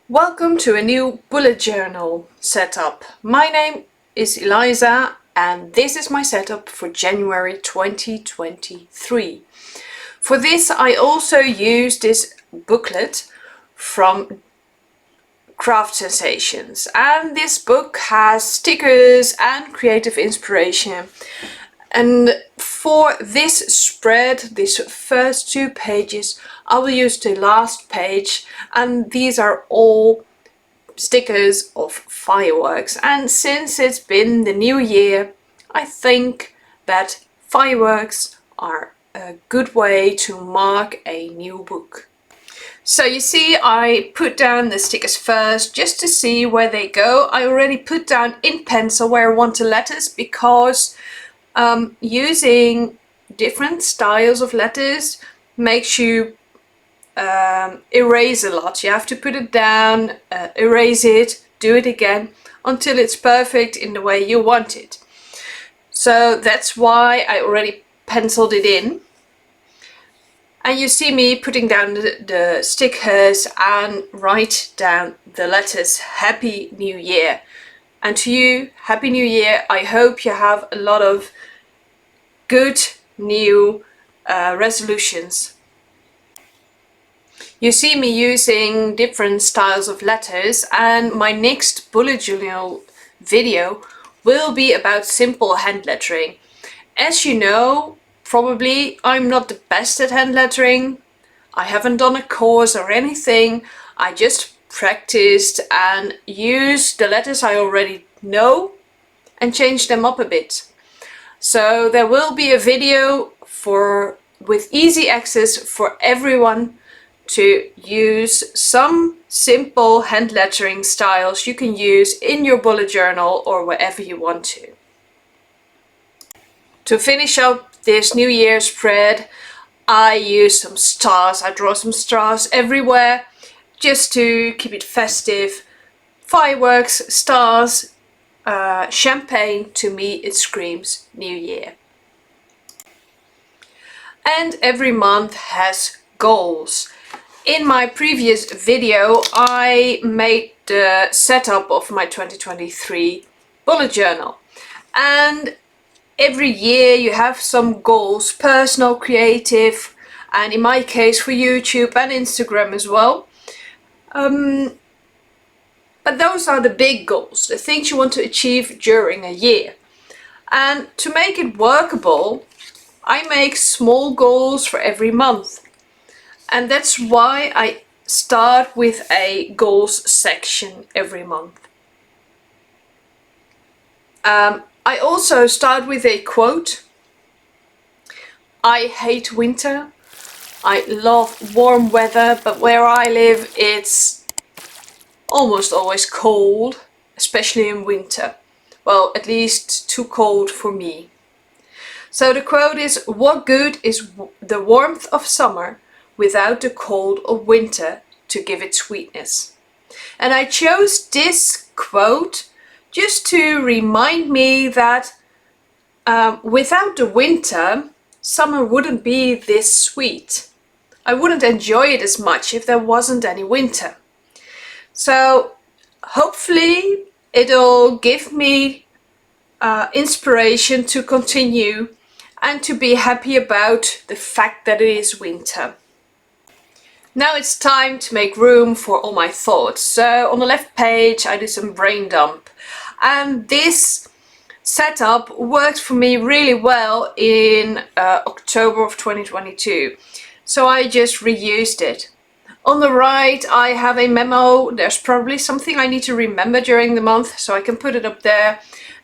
Welcome to a new bullet journal setup. My name is Eliza and this is my setup for January 2023. For this I also use this booklet from Craft Sensations, and this book has stickers and creative inspiration. And for this spread, these first 2 pages, I will use the last page, and these are all stickers of fireworks. And since it's been the new year, I think that fireworks are a good way to mark a new book. So you see, I put down the stickers first just to see where they go. I already put down in pencil where I want the letters, because using different styles of letters makes you erase a lot. You have to put it down, erase it, do it again until it's perfect in the way you want it. So that's why I already penciled it in. And you see me putting down the stickers and write down the letters Happy New Year. And to you, Happy New Year. I hope you have a lot of good new resolutions. You see me using different styles of letters, and my next bullet journal video will be about simple hand lettering. As you know, probably I'm not the best at hand lettering. I haven't done a course or anything. I just practiced and used the letters I already know and changed them up a bit. So there will be a video with easy access for everyone to use some simple hand lettering styles you can use in your bullet journal or wherever you want to. To finish up this New Year spread, I use some stars. I draw some stars everywhere just to keep it festive. Fireworks, stars, champagne, to me it screams New Year. And every month has goals. In my previous video I made the setup of my 2023 bullet journal, and every year you have some goals, personal, creative, and in my case for YouTube and Instagram as well. But those are the big goals, the things you want to achieve during a year. And to make it workable, I make small goals for every month. And that's why I start with a goals section every month. I also start with a quote. I hate winter. I love warm weather, but where I live it's almost always cold, especially in winter. Well, at least too cold for me. So the quote is, "What good is the warmth of summer without the cold of winter to give it sweetness?" And I chose this quote just to remind me that without the winter, summer wouldn't be this sweet. I wouldn't enjoy it as much if there wasn't any winter. So hopefully it'll give me inspiration to continue and to be happy about the fact that it is winter. Now it's time to make room for all my thoughts. So on the left page I do some brain dump, and this setup worked for me really well in October of 2022. So I just reused it. On the right I have a memo. There's probably something I need to remember during the month, so I can put it up there.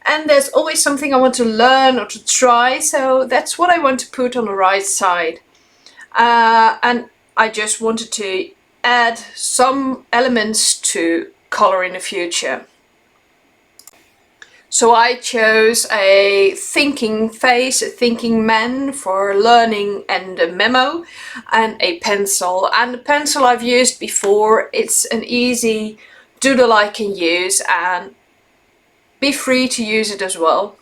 And there's always something I want to learn or to try, so that's what I want to put on the right side. And I just wanted to add some elements to color in the future. So I chose a thinking face, a thinking man for learning, and a memo, and a pencil. And the pencil I've used before. It's an easy doodle I can use, and be free to use it as well.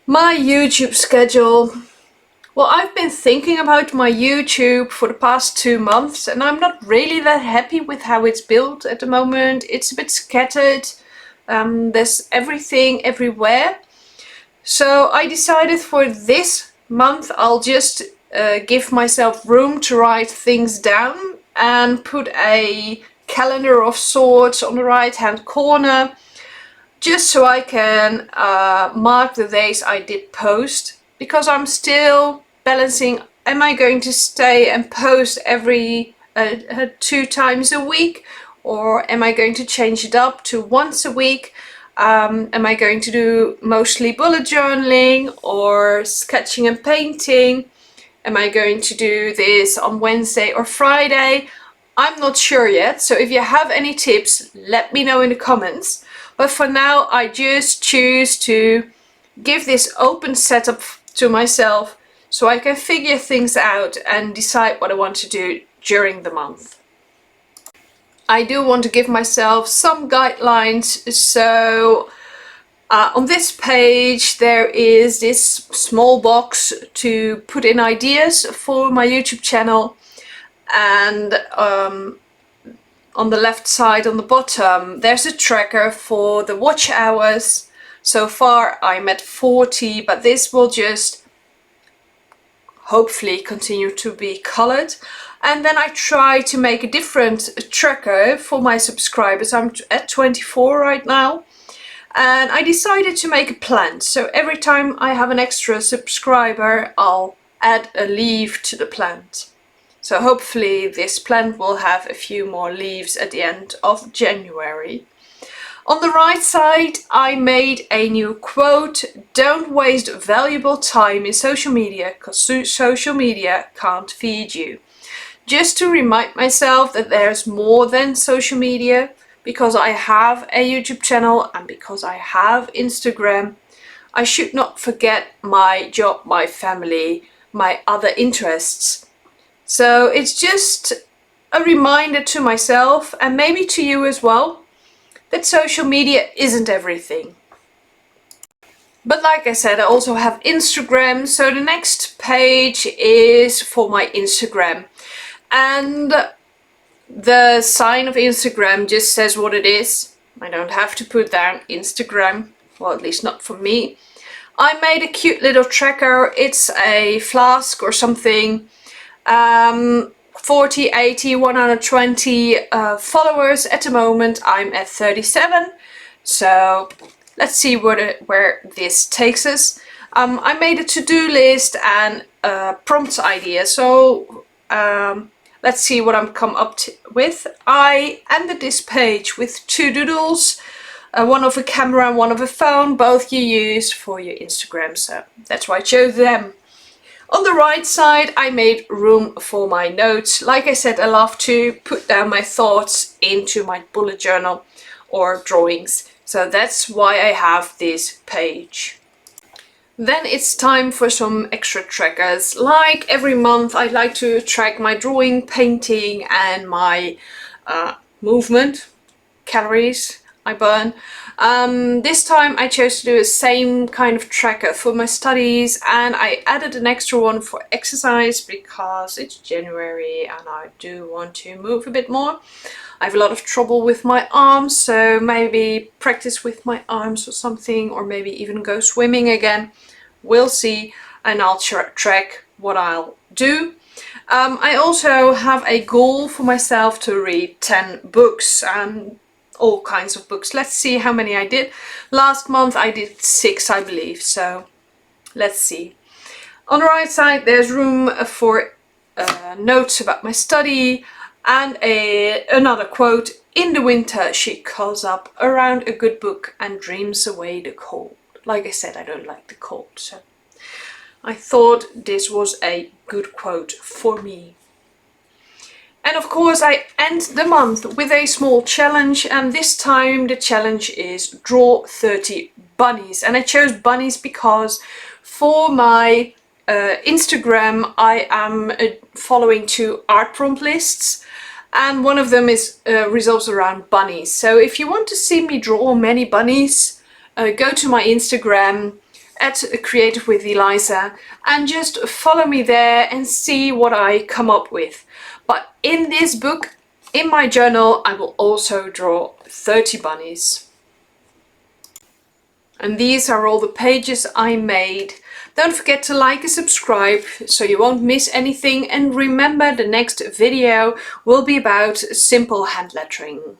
My YouTube schedule. Well, I've been thinking about my YouTube for the past 2 months and I'm not really that happy with how it's built at the moment. It's a bit scattered. There's everything everywhere. So I decided for this month I'll just give myself room to write things down and put a calendar of sorts on the right hand corner, just so I can mark the days I did post, because I'm still balancing, am I going to stay and post every 2 times a week, or am I going to change it up to once a week? Am I going to do mostly bullet journaling or sketching and painting? Am I going to do this on Wednesday or Friday? I'm not sure yet, so if you have any tips, let me know in the comments. But for now, I just choose to give this open setup to myself so I can figure things out and decide what I want to do during the month. I do want to give myself some guidelines, so on this page there is this small box to put in ideas for my YouTube channel, and on the left side on the bottom there's a tracker for the watch hours. So far I'm at 40, but this will just hopefully continue to be colored. And then I try to make a different tracker for my subscribers. I'm at 24 right now. And I decided to make a plant. So every time I have an extra subscriber, I'll add a leaf to the plant. So hopefully this plant will have a few more leaves at the end of January. On the right side, I made a new quote: "Don't waste valuable time in social media, because social media can't feed you." Just to remind myself that there's more than social media, because I have a YouTube channel and because I have Instagram, I should not forget my job, my family, my other interests. So it's just a reminder to myself, and maybe to you as well, that social media isn't everything. But like I said, I also have Instagram, so the next page is for my Instagram. And the sign of Instagram just says what it is. I don't have to put down Instagram, well, at least not for me. I made a cute little tracker. It's a flask or something. 40, 80, 120 followers at the moment. I'm at 37. So let's see where this takes us. I made a to-do list and prompts idea. So let's see what I'm come up with. I ended this page with 2 doodles, one of a camera and one of a phone, both you use for your Instagram, so that's why I chose them. On the right side, I made room for my notes. Like I said, I love to put down my thoughts into my bullet journal or drawings, so that's why I have this page. Then it's time for some extra trackers. Like every month, I like to track my drawing, painting and my movement, calories I burn. This time I chose to do the same kind of tracker for my studies, and I added an extra one for exercise because it's January and I do want to move a bit more. I have a lot of trouble with my arms, so maybe practice with my arms or something, or maybe even go swimming again. We'll see, and I'll track what I'll do. I also have a goal for myself to read 10 books, all kinds of books. Let's see how many I did. Last month I did 6, I believe, so let's see. On the right side there's room for notes about my study and another quote: "In the winter she curls up around a good book and dreams away the cold." Like I said, I don't like the cold, so I thought this was a good quote for me. And of course I end the month with a small challenge, and this time the challenge is draw 30 bunnies. And I chose bunnies because for my Instagram I am following 2 art prompt lists, and one of them is revolves around bunnies. So if you want to see me draw many bunnies, go to my Instagram at Creative with Eliza, and just follow me there and see what I come up with. But in this book, in my journal, I will also draw 30 bunnies. And these are all the pages I made. Don't forget to like and subscribe so you won't miss anything, and remember, the next video will be about simple hand lettering.